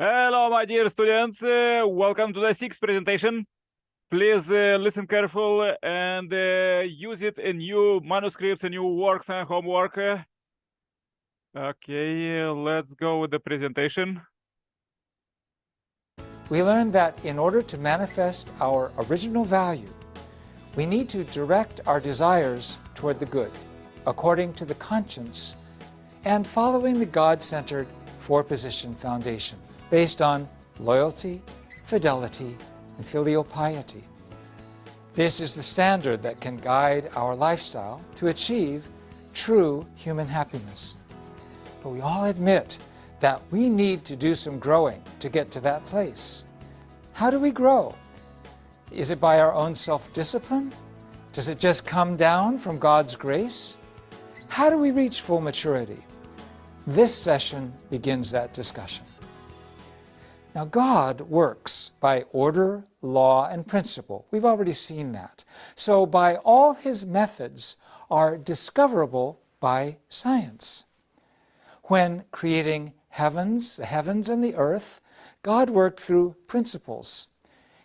Hello, my dear students. Welcome to the sixth presentation. Please listen careful and use it in new manuscripts and new works and homework. Okay, let's go with the presentation. We learned that in order to manifest our original value, we need to direct our desires toward the good, according to the conscience, and following the God-centered four-position foundation, based on loyalty, fidelity, and filial piety. This is the standard that can guide our lifestyle to achieve true human happiness. But we all admit that we need to do some growing to get to that place. How do we grow? Is it by our own self-discipline? Does it just come down from God's grace? How do we reach full maturity? This session begins that discussion. Now, God works by order, law, and principle. We've already seen that. So by all his methods are discoverable by science. When creating the heavens and the earth, God worked through principles.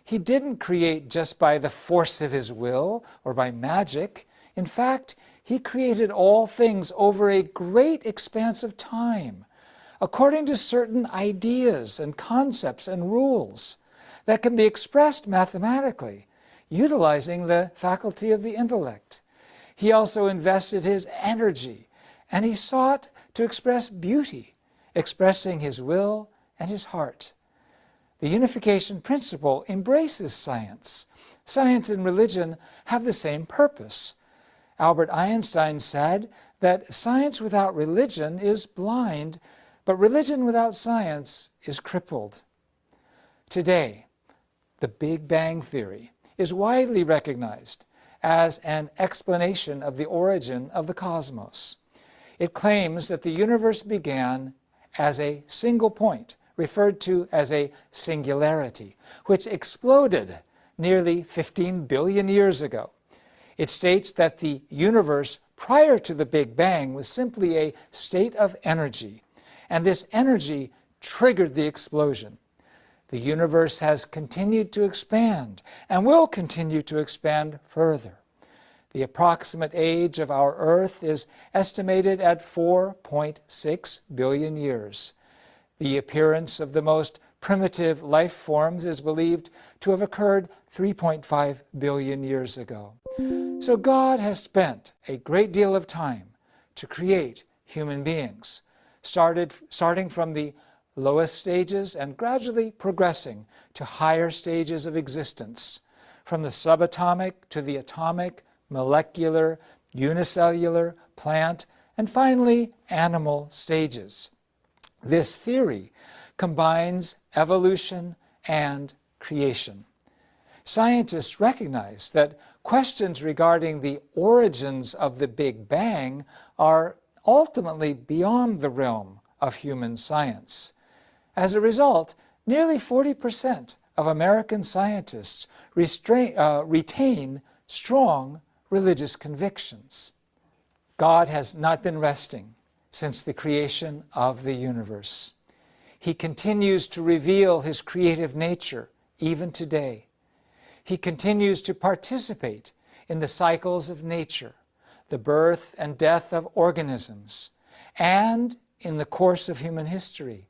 He didn't create just by the force of his will or by magic. In fact, he created all things over a great expanse of time, according to certain ideas and concepts and rules that can be expressed mathematically, utilizing the faculty of the intellect. He also invested his energy, and he sought to express beauty, expressing his will and his heart. The unification principle embraces science. Science and religion have the same purpose. Albert Einstein said that science without religion is blind, but religion without science is crippled. Today, the Big Bang Theory is widely recognized as an explanation of the origin of the cosmos. It claims that the universe began as a single point, referred to as a singularity, which exploded nearly 15 billion years ago. It states that the universe prior to the Big Bang was simply a state of energy, and this energy triggered the explosion. The universe has continued to expand and will continue to expand further. The approximate age of our Earth is estimated at 4.6 billion years. The appearance of the most primitive life forms is believed to have occurred 3.5 billion years ago. So God has spent a great deal of time to create human beings, starting from the lowest stages and gradually progressing to higher stages of existence, from the subatomic to the atomic, molecular, unicellular, plant, and finally animal stages. This theory combines evolution and creation. Scientists recognize that questions regarding the origins of the Big Bang are ultimately beyond the realm of human science. As a result, nearly 40% of American scientists retain strong religious convictions. God has not been resting since the creation of the universe. He continues to reveal his creative nature even today. He continues to participate in the cycles of nature, the birth and death of organisms, and in the course of human history.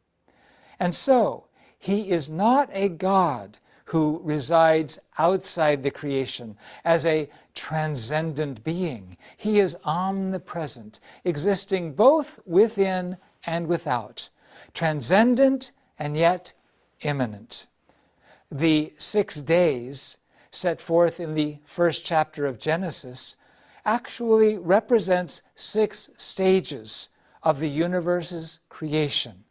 And so, he is not a God who resides outside the creation as a transcendent being. He is omnipresent, existing both within and without, transcendent and yet immanent. The 6 days set forth in the first chapter of Genesis actually represents 6 stages of the universe's creation.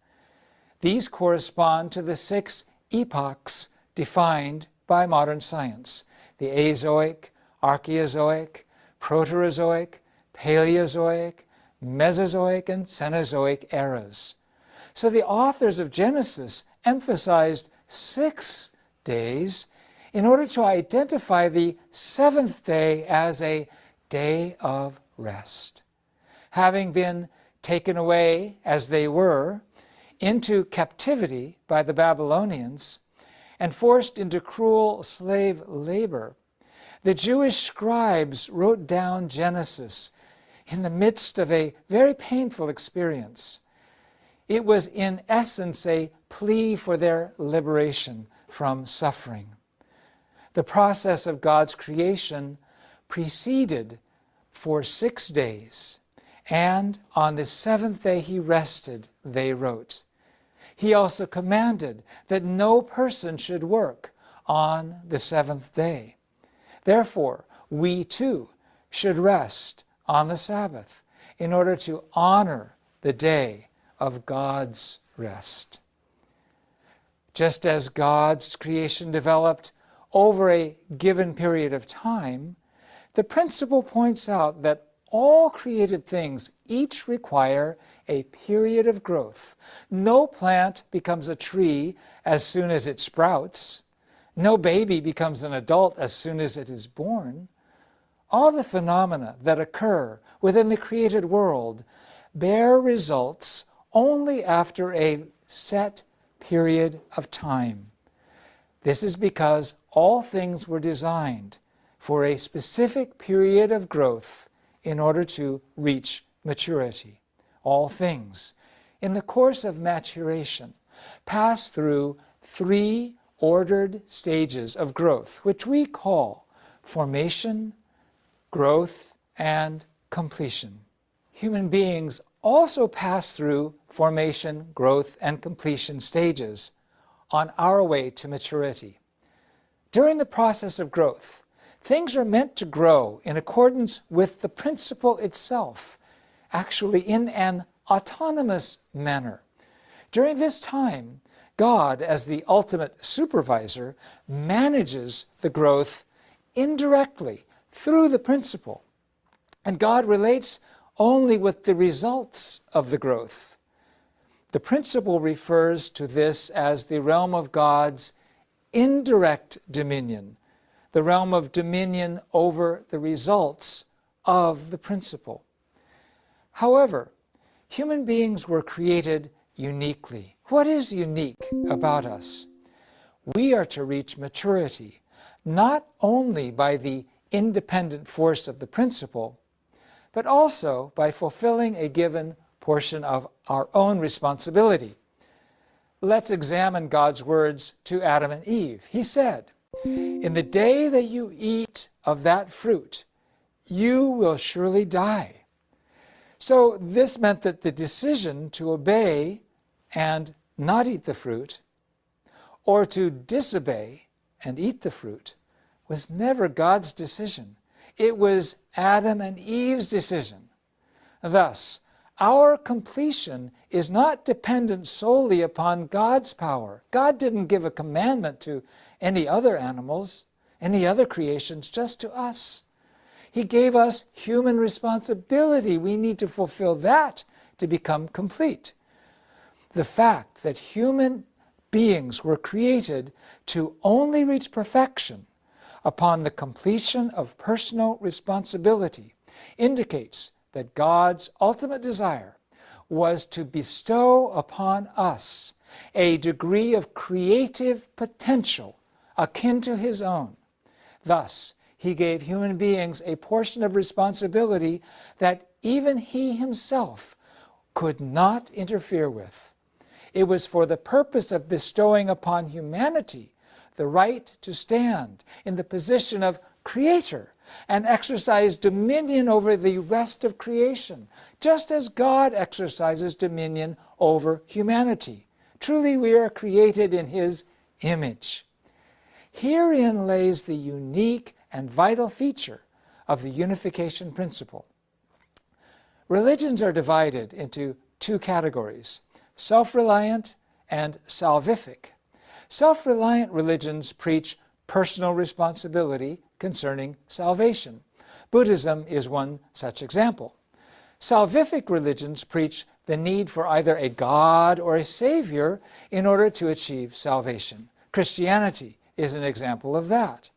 These correspond to the 6 epochs defined by modern science: the Azoic, Archaeozoic, Proterozoic, Paleozoic, Mesozoic, and Cenozoic eras. So the authors of Genesis emphasized 6 days in order to identify the 7th day as a day of rest. Having been taken away as they were, into captivity by the Babylonians and forced into cruel slave labor, the Jewish scribes wrote down Genesis in the midst of a very painful experience. It was in essence a plea for their liberation from suffering. The process of God's creation proceeded for 6 days, and on the seventh day he rested, they wrote. He also commanded that no person should work on the seventh day. Therefore, we too should rest on the Sabbath in order to honor the day of God's rest. Just as God's creation developed over a given period of time, the principle points out that all created things each require a period of growth. No plant becomes a tree as soon as it sprouts. No baby becomes an adult as soon as it is born. All the phenomena that occur within the created world bear results only after a set period of time. This is because all things were designed for a specific period of growth in order to reach maturity. All things, in the course of maturation, pass through 3 ordered stages of growth, which we call formation, growth, and completion. Human beings also pass through formation, growth, and completion stages on our way to maturity. During the process of growth, things are meant to grow in accordance with the principle itself, actually in an autonomous manner. During this time, God, as the ultimate supervisor, manages the growth indirectly through the principle. And God relates only with the results of the growth. The principle refers to this as the realm of God's indirect dominion, the realm of dominion over the results of the principle. However, human beings were created uniquely. What is unique about us? We are to reach maturity, not only by the independent force of the principle, but also by fulfilling a given portion of our own responsibility. Let's examine God's words to Adam and Eve. He said, "In the day that you eat of that fruit, you will surely die." So this meant that the decision to obey and not eat the fruit, or to disobey and eat the fruit, was never God's decision. It was Adam and Eve's decision. Thus, our completion is not dependent solely upon God's power. God didn't give a commandment to any other animals, any other creations, just to us. He gave us human responsibility. We need to fulfill that to become complete. The fact that human beings were created to only reach perfection upon the completion of personal responsibility indicates that God's ultimate desire was to bestow upon us a degree of creative potential akin to His own. Thus, He gave human beings a portion of responsibility that even He Himself could not interfere with. It was for the purpose of bestowing upon humanity the right to stand in the position of creator and exercise dominion over the rest of creation, just as God exercises dominion over humanity. Truly, we are created in His image. Herein lays the unique and vital feature of the unification principle. Religions are divided into 2 categories: self-reliant and salvific. Self-reliant religions preach personal responsibility concerning salvation. Buddhism is one such example. Salvific religions preach the need for either a God or a Savior in order to achieve salvation. Christianity is an example of that.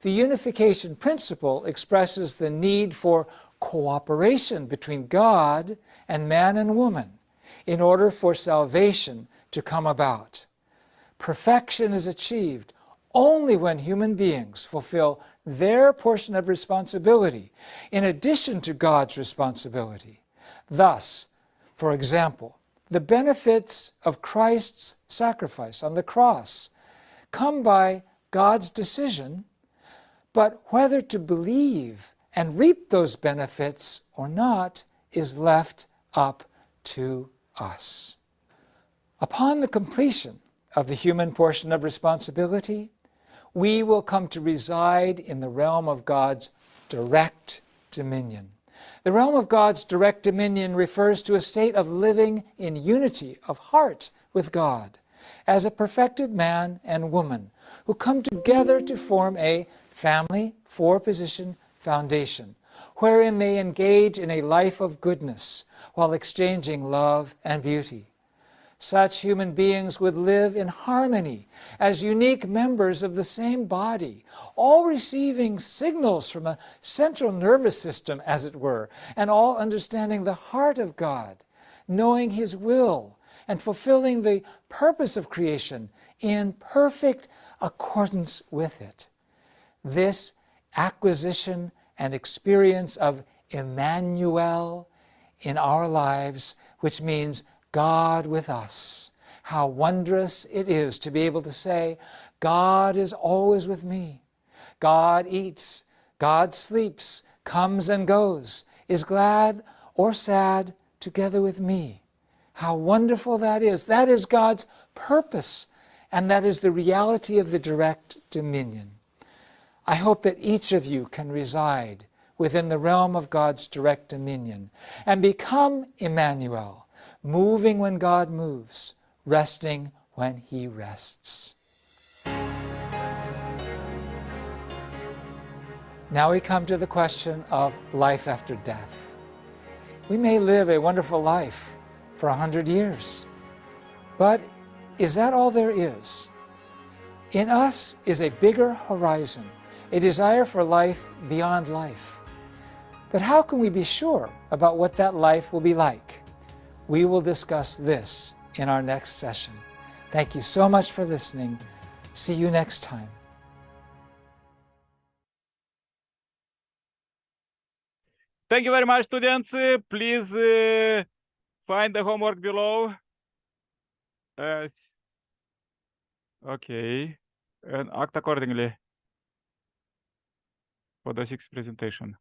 The unification principle expresses the need for cooperation between God and man and woman in order for salvation to come about. Perfection is achieved only when human beings fulfill their portion of responsibility in addition to God's responsibility. Thus, for example, the benefits of Christ's sacrifice on the cross come by God's decision, but whether to believe and reap those benefits or not is left up to us. Upon the completion of the human portion of responsibility, we will come to reside in the realm of God's direct dominion. The realm of God's direct dominion refers to a state of living in unity of heart with God, as a perfected man and woman who come together to form a family four-position foundation, wherein they engage in a life of goodness while exchanging love and beauty. Such human beings would live in harmony as unique members of the same body, all receiving signals from a central nervous system, as it were, and all understanding the heart of God, knowing His will, and fulfilling the purpose of creation in perfect accordance with it. This acquisition and experience of Emmanuel in our lives, which means God with us. How wondrous it is to be able to say, God is always with me. God eats, God sleeps, comes and goes, is glad or sad together with me. How wonderful that is. That is God's purpose, and that is the reality of the direct dominion. I hope that each of you can reside within the realm of God's direct dominion and become Emmanuel, moving when God moves, resting when He rests. Now we come to the question of life after death. We may live a wonderful life for 100 years, but is that all there is? In us is a bigger horizon, a desire for life beyond life. But how can we be sure about what that life will be like? We will discuss this in our next session. Thank you so much for listening. See you next time. Thank you very much, students. Please find the homework below. Okay. And act accordingly for the sixth presentation.